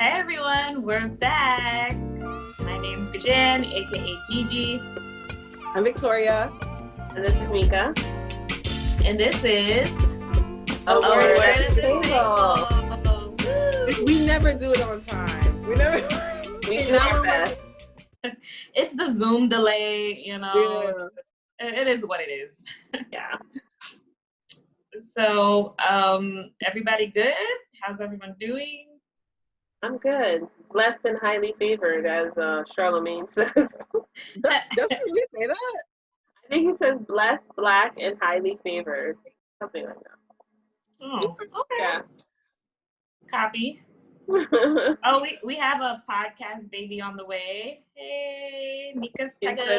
Hey everyone, we're back. My name's Gajan, aka Gigi. I'm Victoria. And this is Mika. And this is A Word at the Table. We never do it on time. We do our best. It's the Zoom delay, you know. Yeah. It is what it is. Yeah. So, everybody good? How's everyone doing? I'm good. Blessed and highly favored, as Charlemagne says. Doesn't he say that? I think he says blessed, black, and highly favored. Something like that. Oh, okay. Yeah. Copy. Oh, we have a podcast baby on the way. Hey, Mika's pregnant. I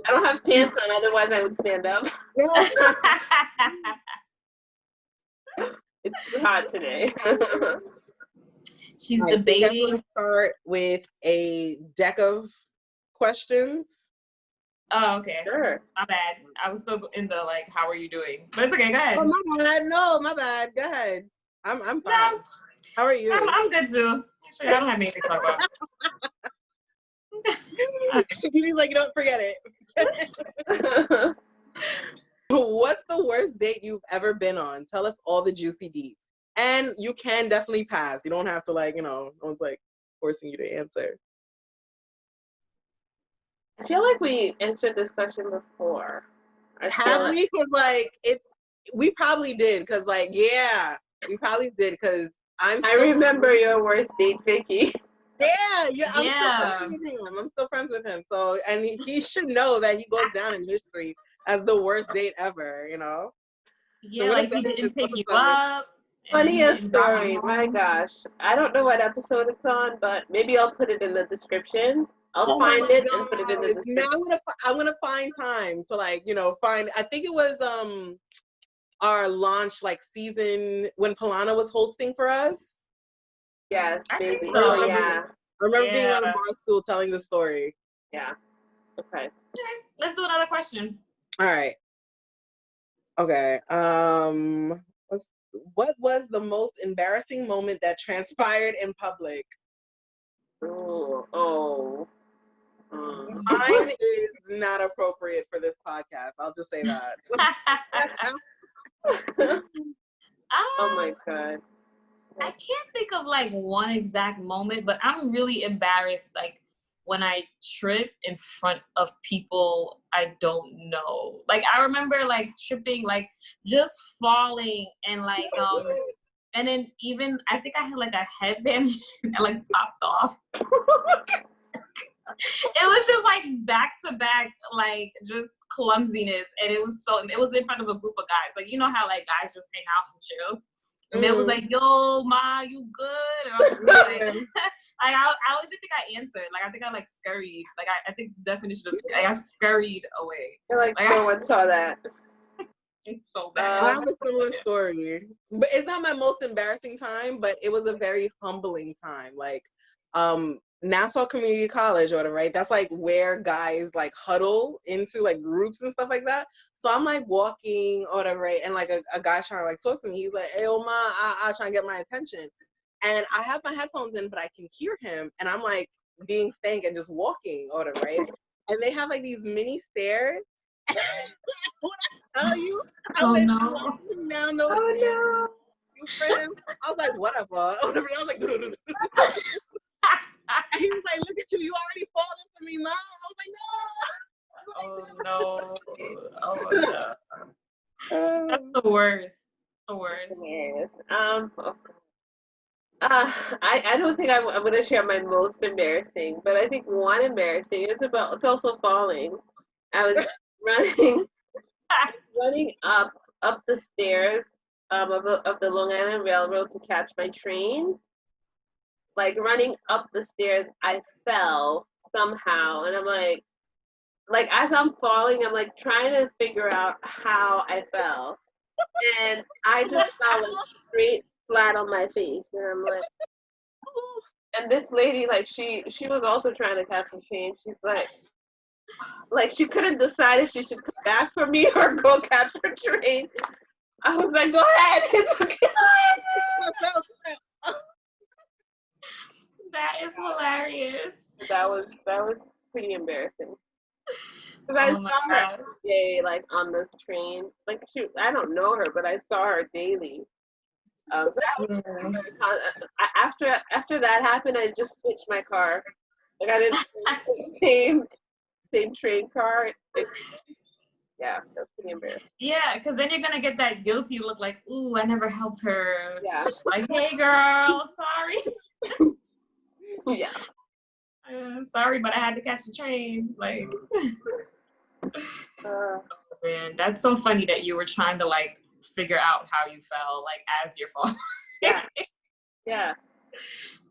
don't have pants on, otherwise I would stand up. It's too hot today. She's I'm going debating. to start with a deck of questions. Oh, okay. Sure. My bad. I was still in the how are you doing? But it's okay. Go ahead. Oh, my bad. No, my bad. Go ahead. I'm fine. No, How are you? I'm good too. Actually, I don't have anything to talk about. He's like, don't forget it. What's the worst date you've ever been on? Tell us all the juicy deets. And you can definitely pass. You don't have to no one's forcing you to answer. I feel like we answered this question before. Have we? Because we probably did. Because we probably did. Because I remember your worst date, Vicky. Yeah, I'm still friends with him. So, and he should know that he goes down in history as the worst date ever. You know. Yeah, So he didn't pick you up. Funniest story. My gosh, I don't know what episode it's on, but maybe I'll put it in the description. I'll find it and put it in the description. Now I'm gonna find time to find. I think it was our launch season when Polana was hosting for us. Yes, maybe. So. Oh yeah. I remember being on a bar stool telling the story. Yeah. Okay. Let's do another question. All right. Okay. What was the most embarrassing moment that transpired in public? Oh. Mine is not appropriate for this podcast. I'll just say that. Oh my God. I can't think of one exact moment, but I'm really embarrassed when I trip in front of people I don't know. I remember tripping, just falling and and then even I think I had a headband that popped off. It was just back to back, just clumsiness, and it was in front of a group of guys. You know how guys just hang out and chill. And it was yo, Ma, you good? And I was just I don't even think I answered. I think I scurried. I think the definition of I scurried away. You're no one saw that. It's so bad. I have a similar story, but it's not my most embarrassing time, but it was a very humbling time. Nassau Community College or whatever, right? That's where guys huddle into groups and stuff like that. So I'm walking or whatever, right? And a guy's trying to talk to me. He's like, "Hey, Oma, I trying to get my attention." And I have my headphones in, but I can hear him. And I'm being stank and just walking or whatever, right? And they have these mini stairs. When I tell you, I went walking down those stairs. You friends? I was like, whatever. I was like, and he was like, "Look at you! You already falling for me, Mom." I was like, "No." Oh my God. That's the worst. The worst. Yes. I don't think I'm going to share my most embarrassing, but I think one embarrassing is it's also falling. I was running up the stairs of the Long Island Railroad to catch my train. Running up the stairs, I fell somehow, and I'm as I'm falling, I'm trying to figure out how I fell, and I just fell straight flat on my face, and I'm and this lady, she was also trying to catch the train. She's she couldn't decide if she should come back for me or go catch her train. I was like, "Go ahead, it's okay." that was pretty embarrassing. Because I Oh my saw her God. every day, like on this train. Like I don't know her, but I saw her daily. So that was Yeah. very after that happened, I just switched my car. Like I didn't same train car. Yeah, that's pretty embarrassing. Yeah, because then you're gonna get that guilty look like, ooh, I never helped her. Yeah. Like, hey girl, sorry. Yeah. Sorry, but I had to catch the train. Like, man, that's so funny that you were trying to like figure out how you felt, like as your fault. Yeah. Yeah.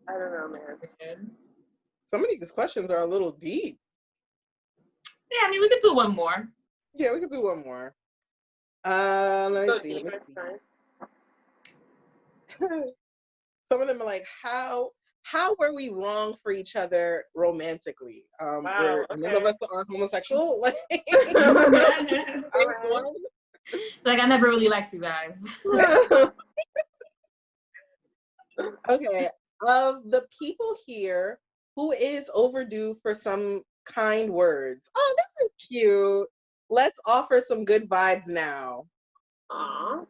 I don't know, man. Some of these questions are a little deep. Yeah, I mean, we could do one more. Yeah, we could do one more. Let me So see. deep, it's fine. Some of them are like, how were we wrong for each other romantically? Wow, none of us are homosexual. Like, All right. Like, I never really liked you guys. Okay, of the people here, who is overdue for some kind words? Oh, this is cute. Let's offer some good vibes now. Aw.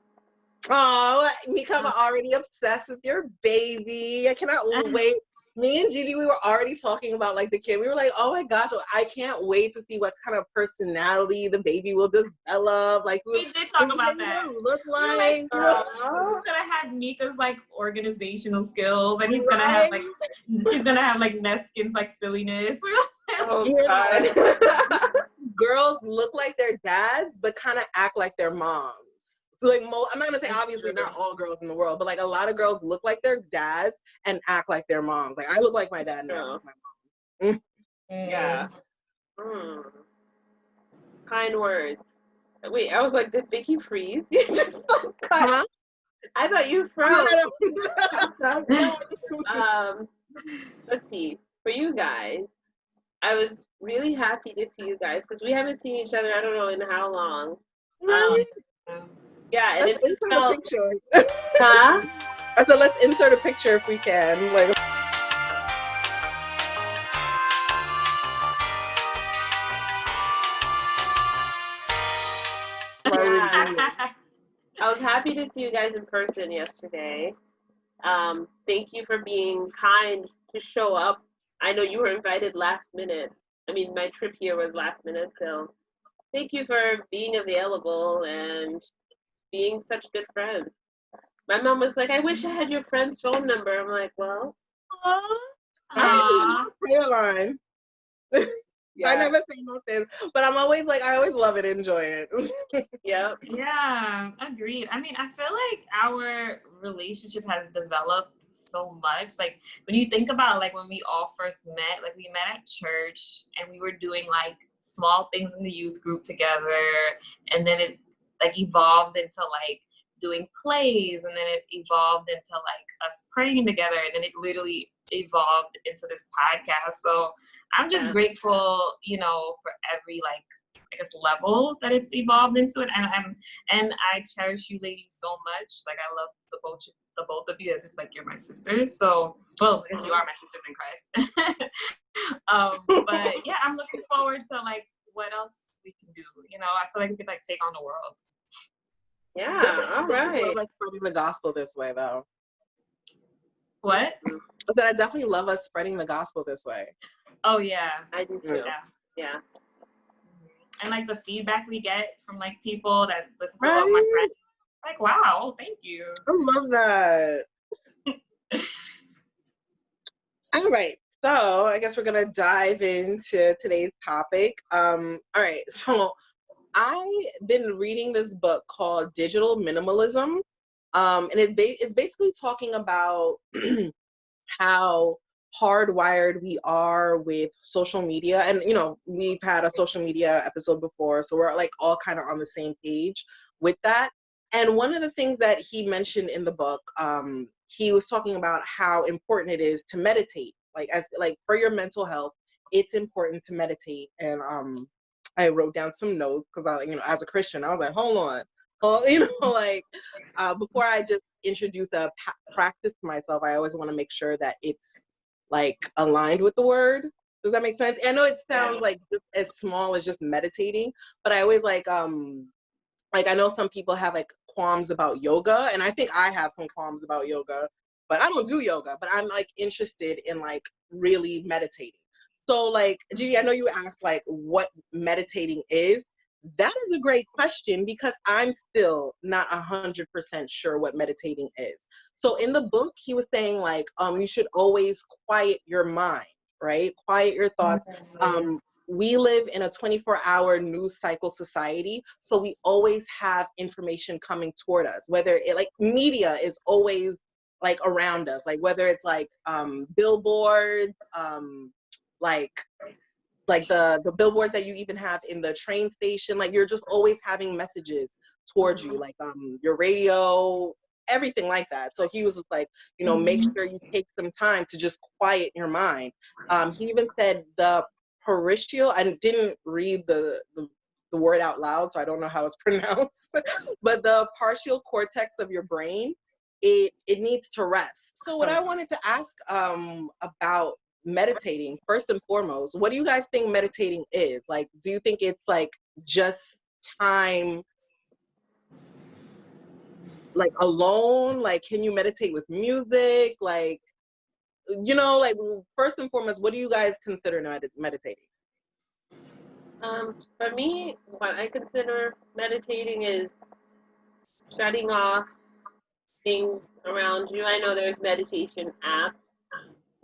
Oh, Mikama already obsessed with your baby. I cannot wait. Me and Gigi, we were already talking about like the kid. We were like, oh my gosh, I can't wait to see what kind of personality the baby will develop. Like, We did talk about that. Look like. He's gonna have Mika's like organizational skills, and he's gonna have like she's gonna have like Neskins like silliness. Oh, Yeah. God. Girls look like their dads, but kind of act like their moms. So like, I'm not gonna say obviously not all girls in the world, but like a lot of girls look like their dads and act like their moms. Like I look like my dad and I look like my mom. Yeah. Kind words. Wait, I was like, did Vicky freeze? You just Huh? I thought you froze. Let's see. For you guys, I was really happy to see you guys because we haven't seen each other. I don't know in how long. Right? Yeah, and Let's it just insert a felt. picture. Huh? I said let's insert a picture if we can. Like. Yeah. I was happy to see you guys in person yesterday. Thank you for being kind to show up. I know you were invited last minute. I mean, my trip here was last minute, so thank you for being available and being such good friends. My mom was like, I wish I had your friend's phone number. I'm like, well, I mean, prayer line. yeah. I never say nothing, but I'm always like, I always love it, enjoy it. Yep. Yeah, agreed. I mean, I feel like our relationship has developed so much. Like when you think about like when we all first met, like we met at church and we were doing like small things in the youth group together, and then it like evolved into like doing plays, and then it evolved into like us praying together, and then it literally evolved into this podcast. So I'm just grateful, you know, for every like I guess level that it's evolved into it, and I cherish you ladies so much. Like I love the both of you as if like you're my sisters. So well, I guess you are my sisters in Christ. But yeah, I'm looking forward to like what else we can do. You know, I feel like we could like take on the world. Yeah, all right. I love us spreading the gospel this way, though. What? I said I definitely love us spreading the gospel this way. Oh yeah, I do too. Yeah. And like the feedback we get from like people that listen to all my friends, like wow, thank you. I love that. All right, so I guess we're gonna dive into today's topic. All right, so I've been reading this book called Digital Minimalism, and it's basically talking about how hardwired we are with social media. And you know, we've had a social media episode before, so we're like all kind of on the same page with that. And one of the things that he mentioned in the book, he was talking about how important it is to meditate, like as like for your mental health, it's important to meditate. And I wrote down some notes because I, you know, as a Christian, I was like, hold on, you know, like before I just introduce a practice to myself, I always want to make sure that it's like aligned with the word. Does that make sense? I know it sounds like just as small as just meditating, but I always like I know some people have like qualms about yoga, and I think I have some qualms about yoga, but I don't do yoga, but I'm like interested in like really meditating. So like, Gigi, I know you asked like what meditating is. That is a great question because I'm still not 100% sure what meditating is. So in the book, he was saying like, you should always quiet your mind, right? Quiet your thoughts. We live in a 24-hour news cycle society, so we always have information coming toward us, whether it like media is always like around us, like whether it's like billboards, like the billboards that you even have in the train station, like you're just always having messages towards you, like your radio, everything like that. So he was just like, you know, make sure you take some time to just quiet your mind. He even said the parietal, I didn't read the word out loud, so I don't know how it's pronounced, but the partial cortex of your brain, it needs to rest. So what I wanted to ask about meditating, first and foremost, what do you guys think meditating is? Like, do you think it's like just time like alone? Like, can you meditate with music? Like, you know, like first and foremost, what do you guys consider meditating? For me, what I consider meditating is shutting off things around you. I know there's meditation apps.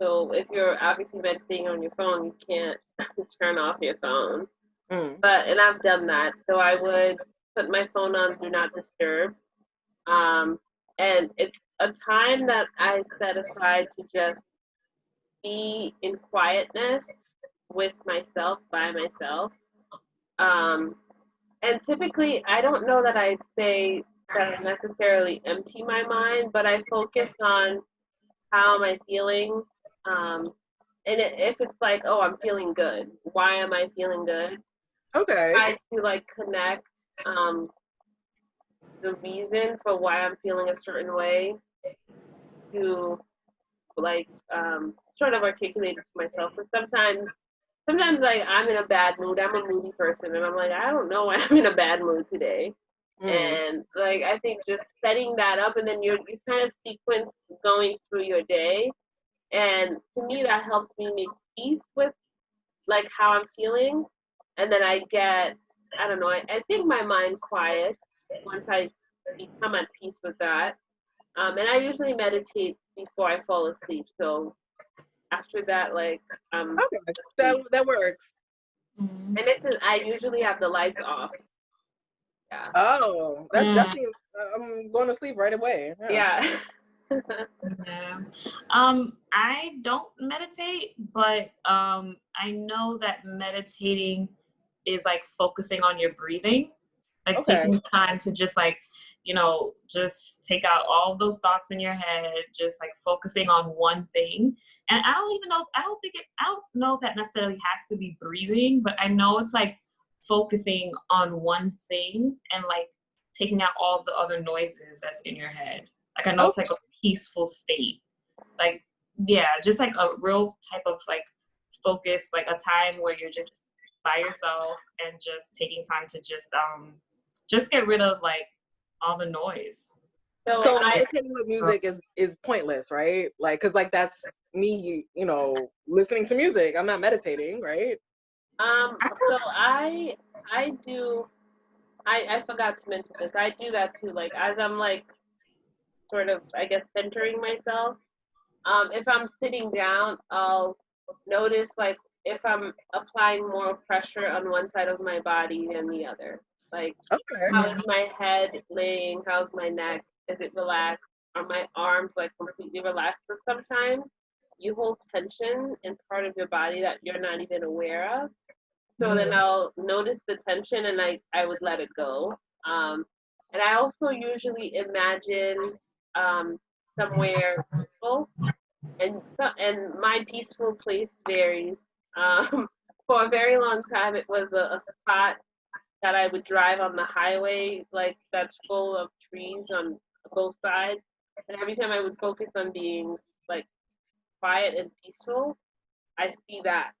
So if you're obviously meditating on your phone, you can't turn off your phone. And I've done that. So I would put my phone on do not disturb. And it's a time that I set aside to just be in quietness with myself, by myself. And typically, I don't know that I'd say that I necessarily empty my mind, but I focus on how am I feeling. If it's like, oh, I'm feeling good, why am I feeling good? Okay. Try to like connect the reason for why I'm feeling a certain way to like sort of articulate it to myself. But sometimes like I'm in a bad mood. I'm a moody person, and I'm like, I don't know why I'm in a bad mood today. And like I think just setting that up, and then you kind of sequence going through your day, and to me that helps me make peace with like how I'm feeling, and then I get I don't know I think my mind quiets once I become at peace with that. And I usually meditate before I fall asleep. So after that, like okay, that works. And I usually have the lights off. Yeah. Oh, that's definitely. I'm going to sleep right away. Yeah. Yeah. I don't meditate, but I know that meditating is like focusing on your breathing, like taking time to just like, you know, just take out all those thoughts in your head, just like focusing on one thing. And I don't know if that necessarily has to be breathing, but I know it's like focusing on one thing and like taking out all the other noises that's in your head. Like I know it's like a peaceful state. Like, yeah, just like a real type of like focus, like a time where you're just by yourself and just taking time to just get rid of like all the noise. So meditating with music is pointless, right? Like, cause like that's me, you know, listening to music. I'm not meditating, right? So I forgot to mention this. I do that too. Like as I'm like sort of I guess centering myself. If I'm sitting down, I'll notice like if I'm applying more pressure on one side of my body than the other. Like how is my head laying? How's my neck? Is it relaxed? Are my arms like completely relaxed? But sometimes you hold tension in part of your body that you're not even aware of. So then I'll notice the tension and I would let it go. And I also usually imagine somewhere peaceful, and my peaceful place varies. For a very long time, it was a spot that I would drive on the highway, like that's full of trees on both sides. And every time I would focus on being like quiet and peaceful, I see that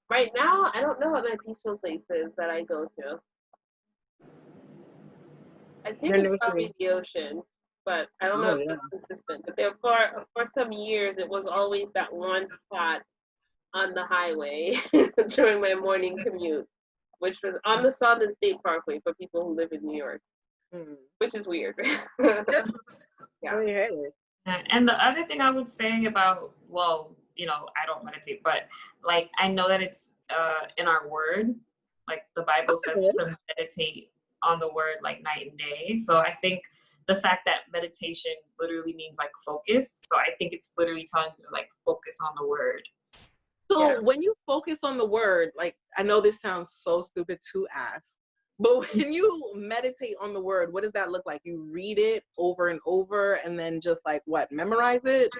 Right now, I don't know what my peaceful place is that I go to. I think I it's know what you probably mean. the ocean, but I don't know Oh if yeah. it's consistent. But there for some years, it was always that one spot on the highway during my morning commute, which was on the Southern State Parkway for people who live in New York, Mm. which is weird. I Yeah. mean, hey. And the other thing I would say about, well, I don't meditate, but like I know that it's in our word, like the Bible says Okay. to meditate on the word like night and day. So I think the fact that meditation literally means like focus. So I think it's literally telling you to like focus on the word. So Yeah. when you focus on the word, like I know this sounds so stupid to ask, but when you meditate on the word, what does that look like? You read it over and over and then just like what, memorize it?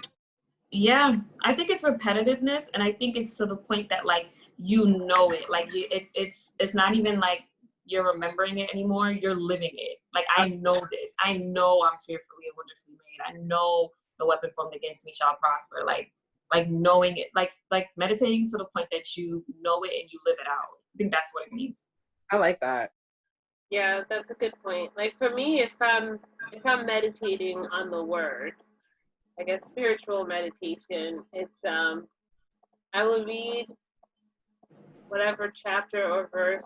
Yeah, I think it's repetitiveness, and I think it's to the point that like it, like it's not even like you're remembering it anymore. You're living it. Like I know this. I know I'm fearfully and wonderfully made. I know the weapon formed against me shall prosper. Like knowing it, like meditating to the point that you know it and you live it out. I think that's what it means. I like that. Yeah, that's a good point. Like for me, if I'm meditating on the word, like a spiritual meditation, it's I will read whatever chapter or verse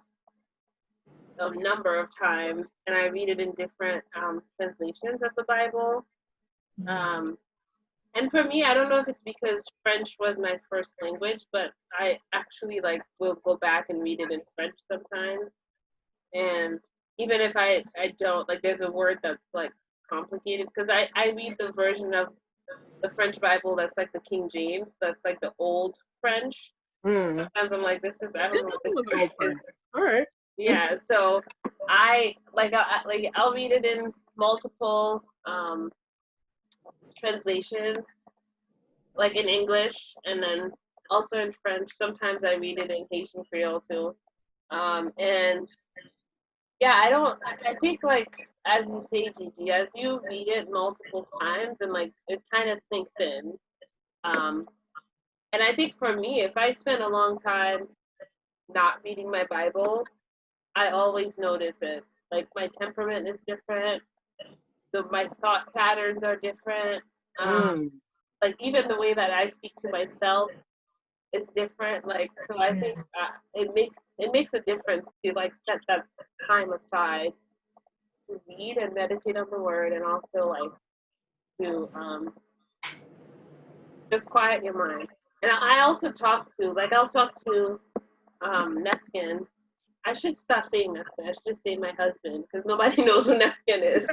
a number of times, and I read it in different translations of the Bible. Um, and for me, I don't know if it's because French was my first language, but I actually like will go back and read it in French sometimes. And even if I don't, like, there's a word that's like complicated because I read the version of the French Bible that's like the King James, that's like the old French. Mm. Sometimes I'm like, I don't This know what was this old word is. friend. All right. Yeah, so I'll read it in multiple translations, like in English, and then also in French. Sometimes I read it in Haitian Creole too. And yeah, I think like as you say, Gigi, as you read it multiple times and like it kind of sinks in. Um, and I think for me, if I spend a long time not reading my Bible, I always notice it. Like my temperament is different. My thought patterns are different. Um, Mm. like even the way that I speak to myself is different. Like so, I think it makes a difference to like set that time aside to read and meditate on the word, and also like to just quiet your mind. And I also I'll talk to Neskin. I should stop saying Neskin. I should just say my husband because nobody knows who Neskin is.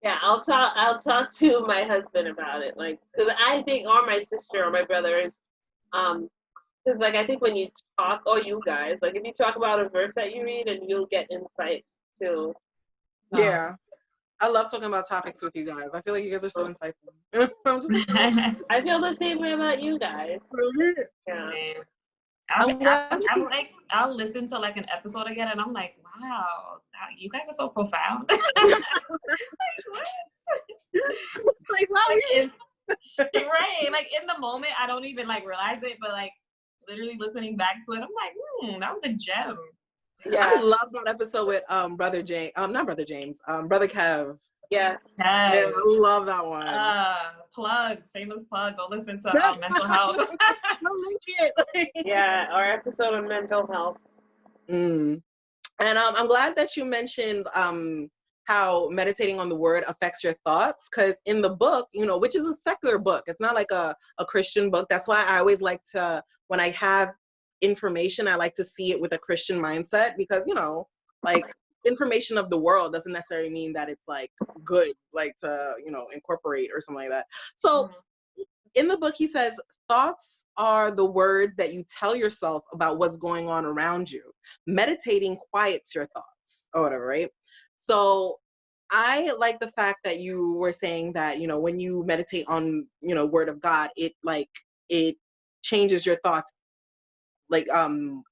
Yeah, I'll talk to my husband about it, like, because I think, or my sister or my brothers, because like I think when you talk, or you guys, like if you talk about a verse that you read, and you'll get insight too. Yeah. I love talking about topics with you guys. I feel like you guys are so insightful. I'm just I feel the same way about you guys. Yeah. I'll, I'm glad. I'll listen to like an episode again, and I'm like, wow, you guys are so profound. What? Like, wow, Right, like in the moment, I don't even like realize it, but like literally listening back to it, I'm like, that was a gem. Yeah. I love that episode with brother James, not brother James, brother Kev. Yes. Yeah, Yes. I love that one. Shameless plug. Go listen to mental health. Don't link it. Yeah. Our episode on mental health. Mm. And I'm glad that you mentioned how meditating on the word affects your thoughts, because in the book, which is a secular book, it's not like a Christian book. That's why I always like to, when I have information, I like to see it with a Christian mindset, because like information of the world doesn't necessarily mean that it's like good, like to incorporate or something like that. So in the book he says thoughts are the words that you tell yourself about what's going on around you. Meditating quiets your thoughts or whatever, right? So I like the fact that you were saying that when you meditate on word of God, it changes your thoughts, like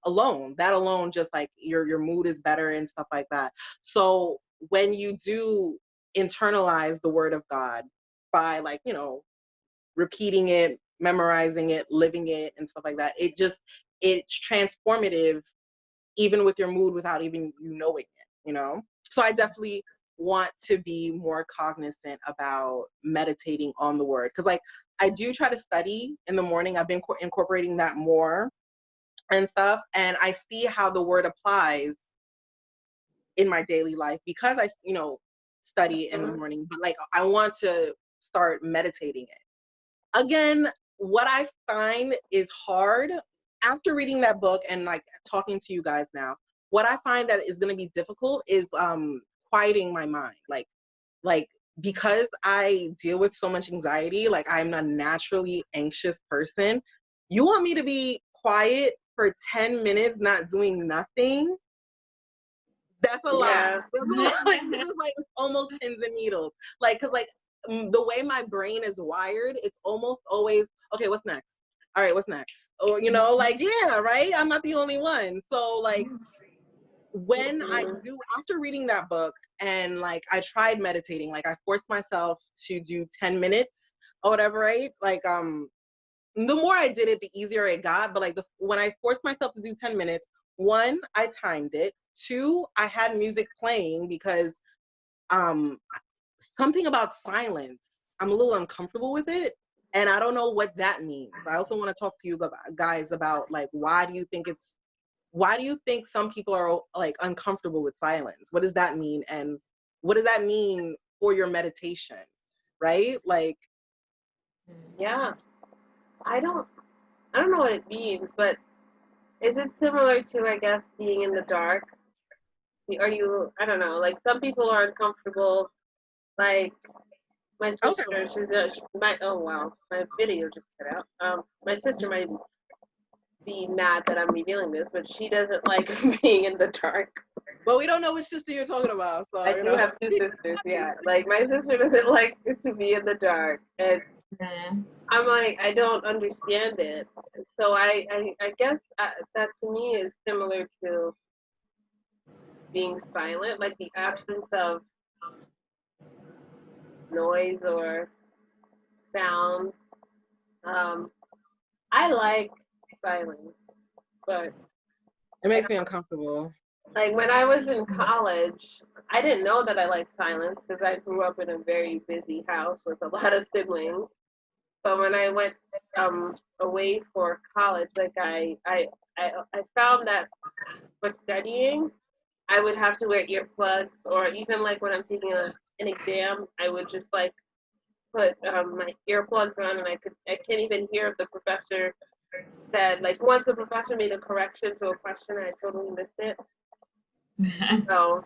alone, that alone, just like your mood is better and stuff like that. So when you do internalize the word of God by like repeating it memorizing it, living it, and stuff like that. It's transformative, even with your mood, without even you knowing it. So I definitely want to be more cognizant about meditating on the word, because like I do try to study in the morning. I've been incorporating that more and stuff, and I see how the word applies in my daily life because I study in the morning, but like I want to start meditating it again. What I find is hard after reading that book and like talking to you guys now, what I find that is going to be difficult is quieting my mind, like because I deal with so much anxiety, like I'm a naturally anxious person. You want me to be quiet for 10 minutes not doing nothing? That's a lot. Yeah. That's a lot. Like, this is like almost pins and needles. Like, cause like the way my brain is wired, it's almost always, okay, what's next? All right, what's next? Or, like, yeah, right? I'm not the only one. So like when I do, after reading that book and like I tried meditating, like I forced myself to do 10 minutes or whatever, right? Like, the more I did it, the easier it got. But like when I forced myself to do 10 minutes, one, I timed it. Two, I had music playing because something about silence, I'm a little uncomfortable with it. And I don't know what that means. I also want to talk to you guys about like, why do you think some people are like uncomfortable with silence? What does that mean? And what does that mean for your meditation? Right? Like, Yeah. I don't know what it means, but is it similar to, I guess, being in the dark? Are you, I don't know, like some people are uncomfortable, like my sister, okay. oh wow, my video just cut out. My sister might be mad that I'm revealing this, but she doesn't like being in the dark. Well, we don't know which sister you're talking about, so I do have two sisters, yeah. Like my sister doesn't like to be in the dark, and I'm like, I don't understand it. So I guess that to me is similar to being silent, like the absence of noise or sounds. I like silence, but It makes me uncomfortable. like when I was in college, I didn't know that I liked silence because I grew up in a very busy house with a lot of siblings. But when I went away for college, like I found that for studying, I would have to wear earplugs, or even like when I'm taking an exam, I would just like put my earplugs on, and I can't even hear if the professor said, like, once the professor made a correction to a question, I totally missed it. So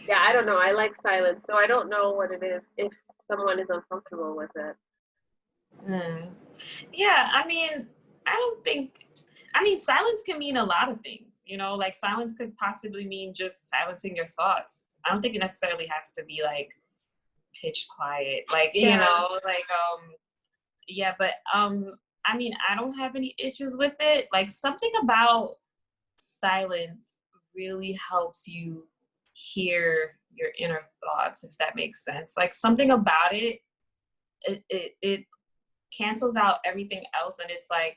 yeah, I don't know. I like silence, so I don't know what it is if someone is uncomfortable with it. Yeah, I mean, silence can mean a lot of things, like silence could possibly mean just silencing your thoughts. I don't think it necessarily has to be like pitch quiet, like, Yeah. yeah, but I don't have any issues with it. Like something about silence really helps you hear your inner thoughts, if that makes sense. Like something about it cancels out everything else, and it's like,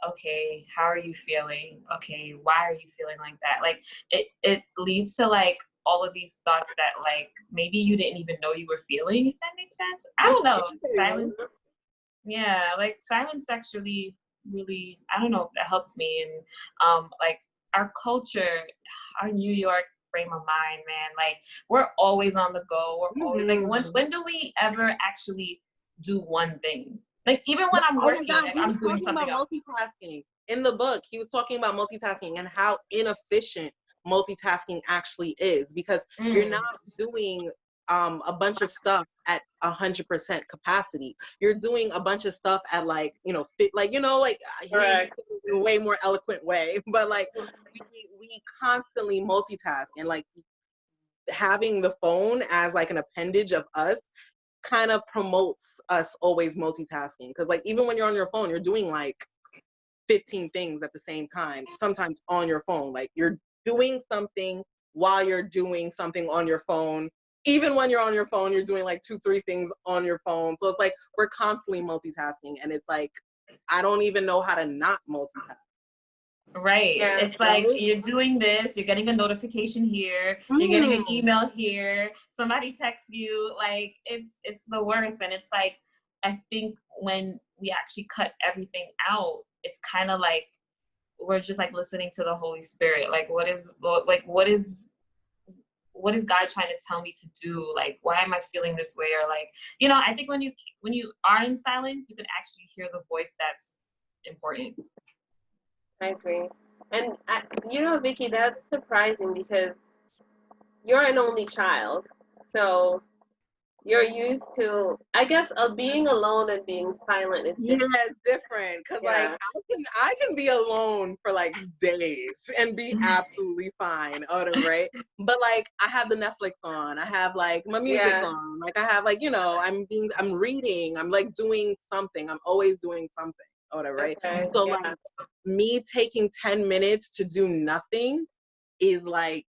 okay, how are you feeling? Okay, why are you feeling like that? Like it leads to like all of these thoughts that like maybe you didn't even know you were feeling, if that makes sense. I don't know. Silence, yeah, like silence actually really, I don't know, that helps me. And like our culture, our New York frame of mind, man, like we're always on the go. We're always like, when do we ever actually do one thing? Like even when I'm Oh my working, God, like, he was I'm doing talking something about else. multitasking. In the book, he was talking about multitasking and how inefficient multitasking actually is, because you're not doing a bunch of stuff at 100% capacity. You're doing a bunch of stuff at like, Correct. in a way more eloquent way, but like we constantly multitask, and like having the phone as like an appendage of us kind of promotes us always multitasking, because like even when you're on your phone, you're doing like 15 things at the same time, sometimes on your phone. Like you're doing something while you're doing something on your phone. Even when you're on your phone, you're doing like 2-3 things on your phone. So it's like we're constantly multitasking, and it's like I don't even know how to not multitask. Right. Yeah. It's like you're doing this, you're getting a notification here, you're getting an email here, somebody texts you, like it's the worst. And it's like, I think when we actually cut everything out, it's kind of like we're just like listening to the Holy Spirit. Like what is God trying to tell me to do? Like, why am I feeling this way? Or like, you know, I think when you are in silence, you can actually hear the voice that's important. I agree. And you know, Vicky, that's surprising because you're an only child, so you're used to, I guess, being alone and being silent is Yeah, different. it's different because like Yeah. I can be alone for like days and be absolutely fine, right? But like I have the Netflix on, I have like my music Yeah. on, like I have like, you know, I'm reading, I'm like doing something, I'm always doing something, right? Okay. So Yeah. like me taking 10 minutes to do nothing is like,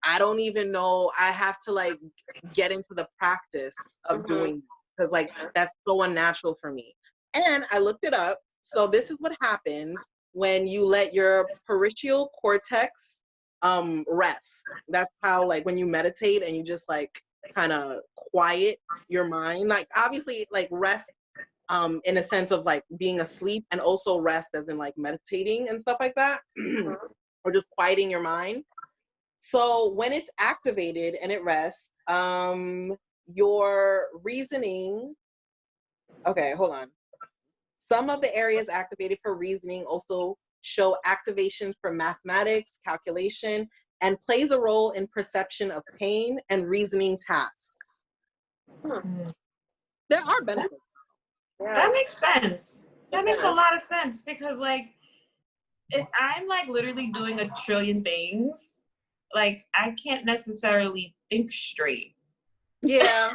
I don't even know. I have to like get into the practice of Mhm. doing because like that's so unnatural for me. And I looked it up. So this is what happens when you let your parietal cortex rest. That's how like when you meditate and you just like kind of quiet your mind. Like obviously like rest in a sense of like being asleep, and also rest as in like meditating and stuff like that. Or just quieting your mind. So when it's activated and it rests, your reasoning, okay, hold on. Some of the areas activated for reasoning also show activations for mathematics, calculation, and plays a role in perception of pain and reasoning tasks. There are benefits. That makes sense. That makes a Yeah. lot of sense because like if I'm like literally doing a trillion things, like I can't necessarily think straight. Yeah.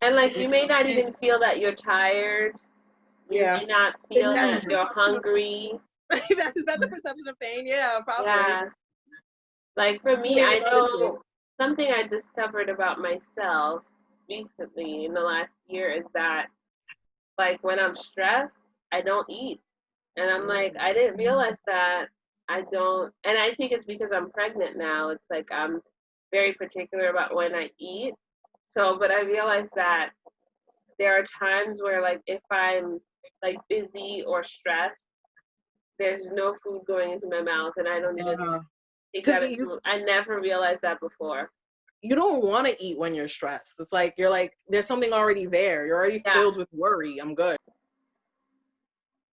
And like you may not even feel that you're tired. You Yeah. may not feel Is that you're hungry. That's the perception of pain. Yeah, probably. Yeah. Like for me, I know something I discovered about myself recently in the last year is that like when I'm stressed, I don't eat. And I'm like, I didn't realize that I don't, and I think it's because I'm pregnant now. It's like I'm very particular about when I eat. So, but I realized that there are times where like if I'm like busy or stressed, there's no food going into my mouth and I don't even take that into, I never realized that before. You don't want to eat when you're stressed. It's like you're like there's something already there. You're already filled with worry. I'm good.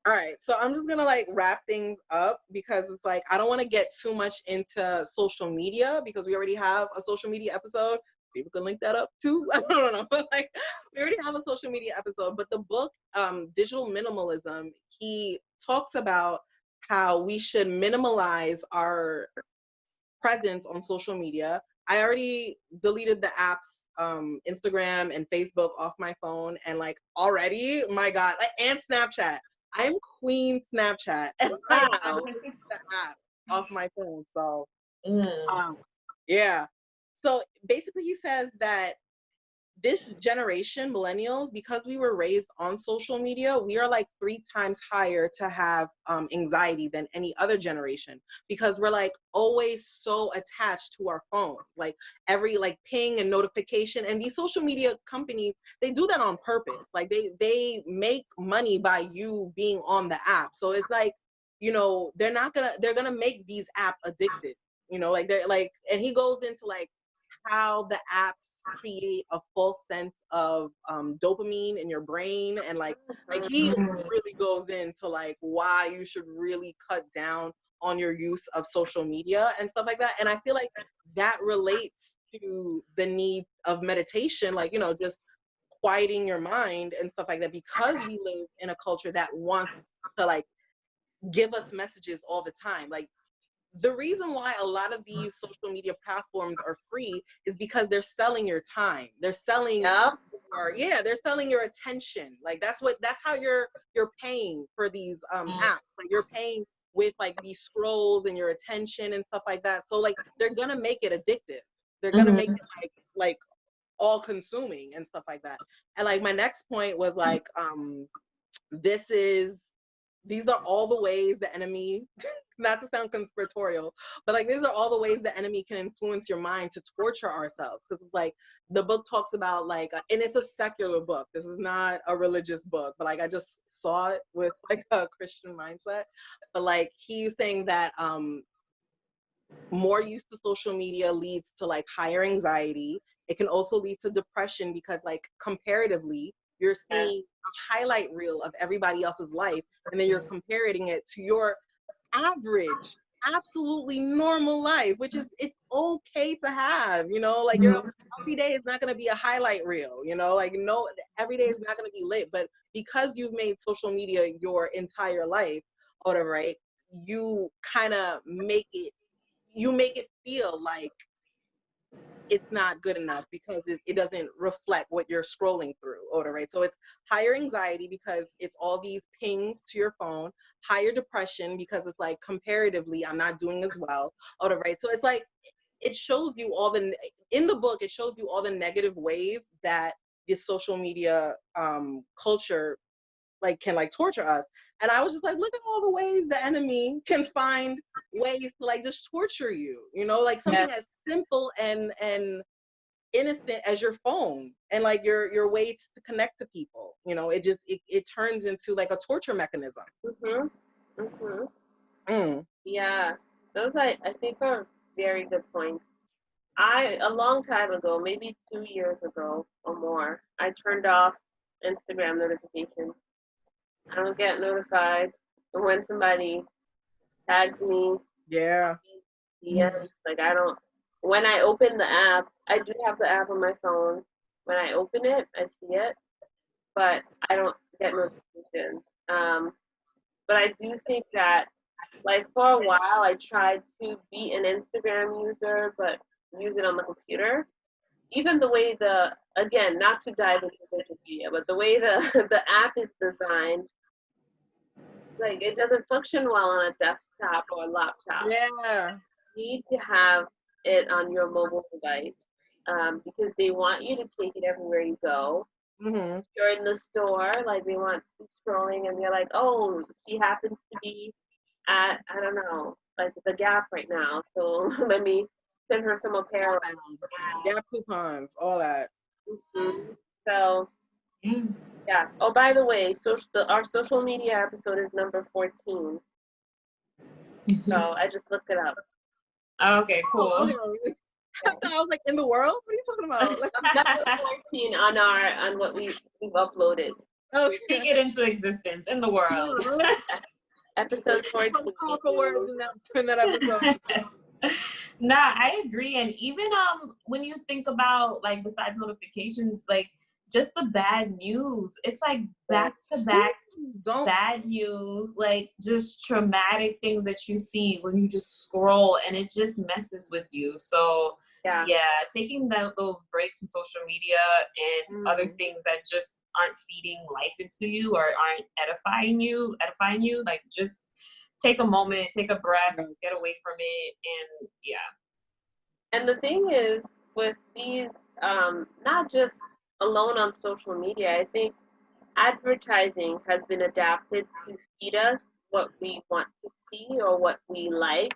All right, so I'm just gonna like wrap things up because it's like I don't want to get too much into social media because we already have a social media episode. People can link that up too. I don't know, but like we already have a social media episode. But the book, Digital Minimalism, he talks about how we should minimalize our presence on social media. I already deleted the apps, Instagram and Facebook off my phone, and like already, my God, like, and Snapchat. I'm queen Snapchat, and like I deleted the app off my phone. So, yeah. So basically, he says that this generation, millennials, because we were raised on social media, we are like 3 times higher to have anxiety than any other generation because we're like always so attached to our phones, like every like ping and notification. And these social media companies, they do that on purpose. Like they make money by you being on the app. So it's like, you know, they're gonna make these apps addicted. You know, like they're like, and he goes into like how the apps create a false sense of dopamine in your brain, and like he really goes into like why you should really cut down on your use of social media and stuff like that. And I feel like that relates to the need of meditation, like, you know, just quieting your mind and stuff like that, because we live in a culture that wants to like give us messages all the time. Like, the reason why a lot of these social media platforms are free is because they're selling your time. They're selling they're selling your attention. Like that's how you're paying for these apps. Like you're paying with like these scrolls and your attention and stuff like that. So like they're gonna make it addictive. They're gonna make it like all consuming and stuff like that. And like my next point was like these are all the ways the enemy, not to sound conspiratorial, but like these are all the ways the enemy can influence your mind to torture ourselves. Because it's like the book talks about like, and it's a secular book. This is not a religious book, but like I just saw it with like a Christian mindset. But like he's saying that more use to social media leads to like higher anxiety. It can also lead to depression because like comparatively, you're seeing a highlight reel of everybody else's life, and then you're comparing it to your average, absolutely normal life, which is, it's okay to have, you know, like your every day is not going to be a highlight reel, you know, like no, every day is not going to be lit, but because you've made social media your entire life, or whatever, right, you kind of make it feel like it's not good enough because it doesn't reflect what you're scrolling through, right? So it's higher anxiety because it's all these pings to your phone, higher depression because it's like comparatively I'm not doing as well, right? So it's like it shows you all in the book, it shows you all the negative ways that this social media culture like can like torture us. And I was just like, look at all the ways the enemy can find ways to like just torture you, you know, like something as simple and innocent as your phone and like your ways to connect to people, you know, it just it turns into like a torture mechanism. Yeah, those I think are very good points. A long time ago, maybe 2 years ago or more, I turned off Instagram notifications. I don't get notified when somebody tags me. Yeah. Like I don't. When I open the app, I do have the app on my phone. When I open it, I see it, but I don't get notifications. But I do think that, like for a while, I tried to be an Instagram user, but use it on the computer. Even the way again, not to dive into social media, but the way the the app is designed, like it doesn't function well on a desktop or a laptop. Yeah. You need to have it on your mobile device because they want you to take it everywhere you go. You're in the store, like they want to be scrolling, and they're like, "Oh, she happens to be at I don't know, like the Gap right now, so let me send her some apparel." Gap coupons, all that. So. Yeah. Oh, by the way, our social media episode is number 14. So I just looked it up. Okay, cool. I was like, in the world? What are you talking about? Number 14 on what we've uploaded. Okay. Speak it into existence in the world. Episode 14. Powerful words in that episode. Nah, I agree. And even when you think about like besides notifications, like just the bad news, it's like back to back bad news, like just traumatic things that you see when you just scroll, and it just messes with you. So yeah, taking those breaks from social media and other things that just aren't feeding life into you or aren't edifying you, like just take a moment, take a breath, get away from it, and And the thing is, with these, not just alone on social media, I think advertising has been adapted to feed us what we want to see or what we like.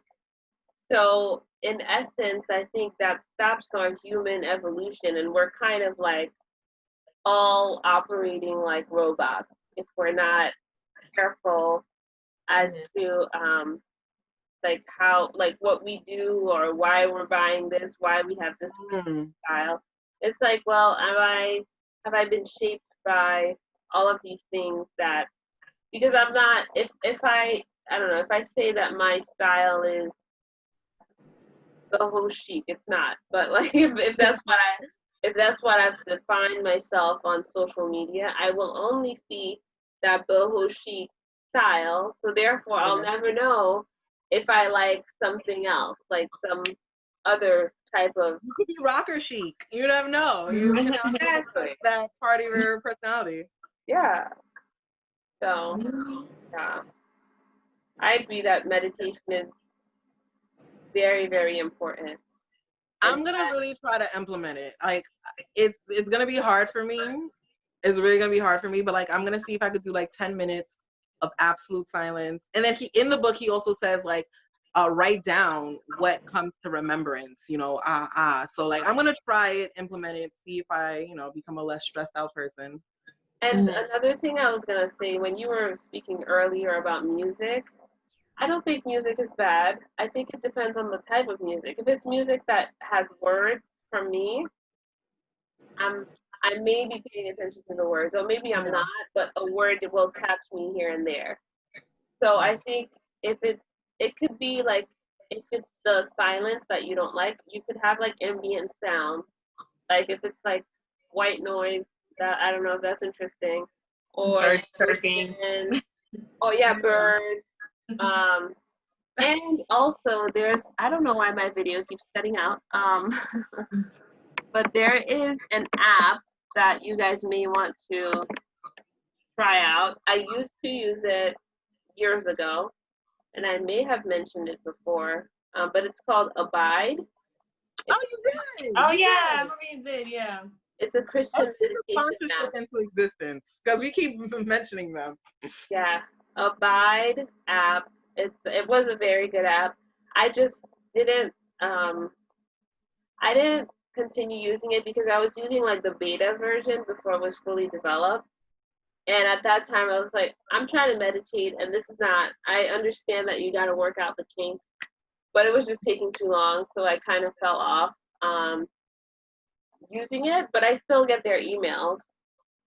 So in essence, I think that stops our human evolution, and we're kind of like all operating like robots if we're not careful as to like how, like what we do or why we're buying this, why we have this style. It's like, well, have I been shaped by all of these things that, because I'm not, if I don't know, if I say that my style is boho chic, it's not. But like if that's what I've defined myself on social media, I will only see that boho chic style. So therefore I'll never know if I like something else, like some other type of. You could be rocker chic. You never know. You can have that part of your personality. Yeah. So yeah. I agree that meditation is very, very important. I'm gonna really try to implement it. Like it's gonna be hard for me is really gonna be hard for me. But like, I'm gonna see if I could do like 10 minutes of absolute silence. And then in the book, he also says like, write down what comes to remembrance. So like, I'm gonna try it, implement it, see if I become a less stressed out person. And another thing I was gonna say, when you were speaking earlier about music, I don't think music is bad. I think it depends on the type of music. If it's music that has words, for me, I may be paying attention to the words, or maybe I'm not, but a word will catch me here and there. So I think it could be like, if it's the silence that you don't like, you could have like ambient sound. Like if it's like white noise, that I don't know if that's interesting. Or birds chirping. Oh yeah, birds. And also there's, I don't know why my video keeps cutting out. But there is an app that you guys may want to try out. I used to use it years ago, and I may have mentioned it before, but it's called Abide. Oh, you did? Oh yeah, I remember you did. Yeah. It's a Christian meditation app. Into existence, because we keep mentioning them. Yeah, Abide app. It was a very good app. I just didn't I didn't continue using it because I was using like the beta version before it was fully developed. And at that time I was like, I'm trying to meditate, and this is not, I understand that you got to work out the kinks, but it was just taking too long, so I kind of fell off using it, but I still get their emails,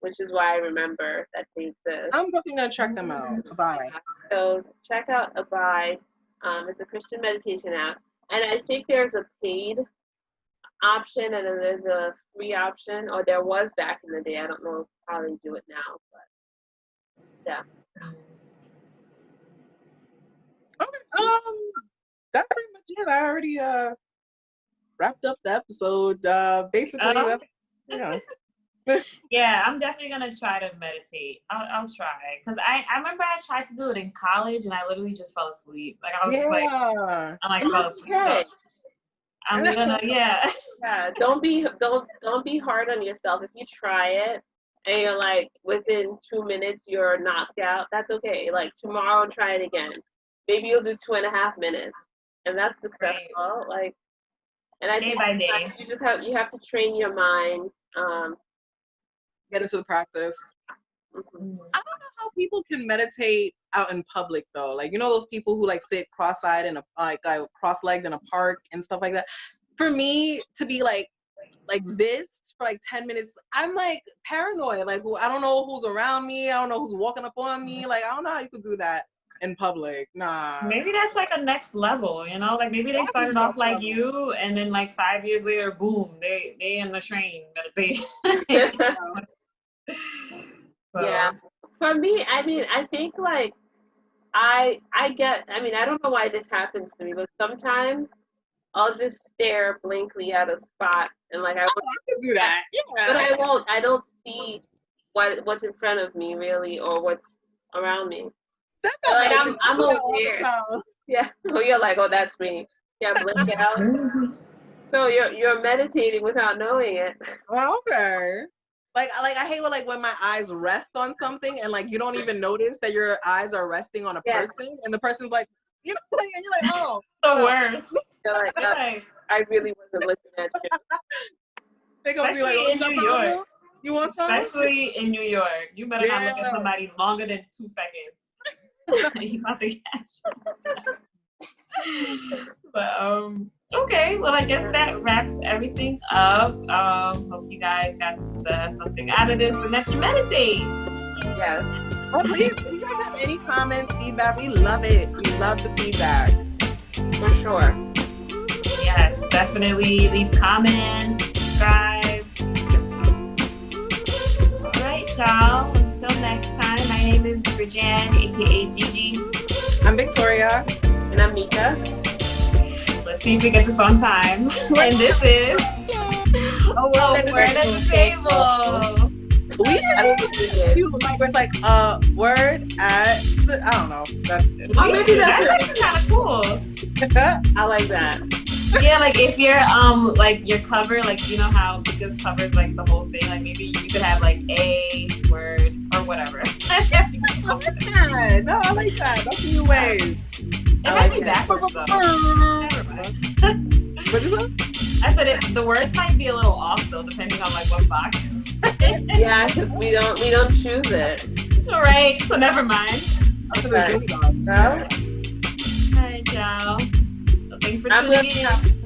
which is why I remember that they exist. I'm definitely gonna check them out. Abide. So check out Abide. It's a Christian meditation app, and I think there's a paid option and then there's a free option, or there was back in the day. I don't know how they do it now, but yeah. Okay. That's pretty much it. I already wrapped up the episode. Basically, Yeah, I'm definitely gonna try to meditate. I'll try, because I remember I tried to do it in college and I literally just fell asleep. Like I was just like, I fell asleep. Okay. I'm gonna Yeah, don't be hard on yourself. If you try it and you're like within 2 minutes you're knocked out, that's okay. Like tomorrow, try it again. Maybe you'll do 2.5 minutes, and that's successful. Like, and I day think by day. you have to train your mind. Get into the practice. Mm-hmm. I don't know how people can meditate out in public though. Like, those people who like sit cross-eyed in cross-legged in a park and stuff like that. For me to be like this for like 10 minutes, I'm like paranoid. Like, I don't know who's around me. I don't know who's walking up on me. Like, I don't know how you could do that in public. Nah. Maybe that's like a next level, like maybe they started off like you, and then like 5 years later, boom, they in the train meditation. Yeah. For me, I mean, I think like I don't know why this happens to me, but sometimes I'll just stare blankly at a spot and like I can do that. Yeah. But I don't see what's in front of me really, or what's around me. That's like I'm aware. Yeah. Oh, you're like, oh, that's me. Yeah, blink out. So you're meditating without knowing it. Okay. Like I hate when my eyes rest on something and like you don't even notice that your eyes are resting on a person, and the person's like, and you're like, oh. The worst. You're like, I really wasn't looking at you. They're gonna be like, in New York. You want some? Especially in New York. You better not look at somebody longer than 2 seconds. He's about to catch. But okay, well, I guess that wraps everything up. Hope you guys got something out of this and that you meditate. Yes. Well, please, if you guys have any comments, feedback, we love it. We love the feedback. For sure. Yes, definitely leave comments, subscribe. All right, y'all. Until next time, my name is Bridjan, aka Gigi. I'm Victoria. And I'm Mika. Let's see if we get this on time. And this is a word at the table. It's like word at I don't know. That's it. Oh, maybe that's kind of cool. I like that. Yeah, like if you're like your cover, like you know how because covers like the whole thing, like maybe you could have like a word or whatever. Yeah, no, I like that. That's a new way. It might be backwards though. Never mind. What is that? I said the words might be a little off though, depending on like what box. Yeah, because we don't choose it. Right, so never mind. Okay. No? All right, y'all. So thanks for I'm tuning gonna in.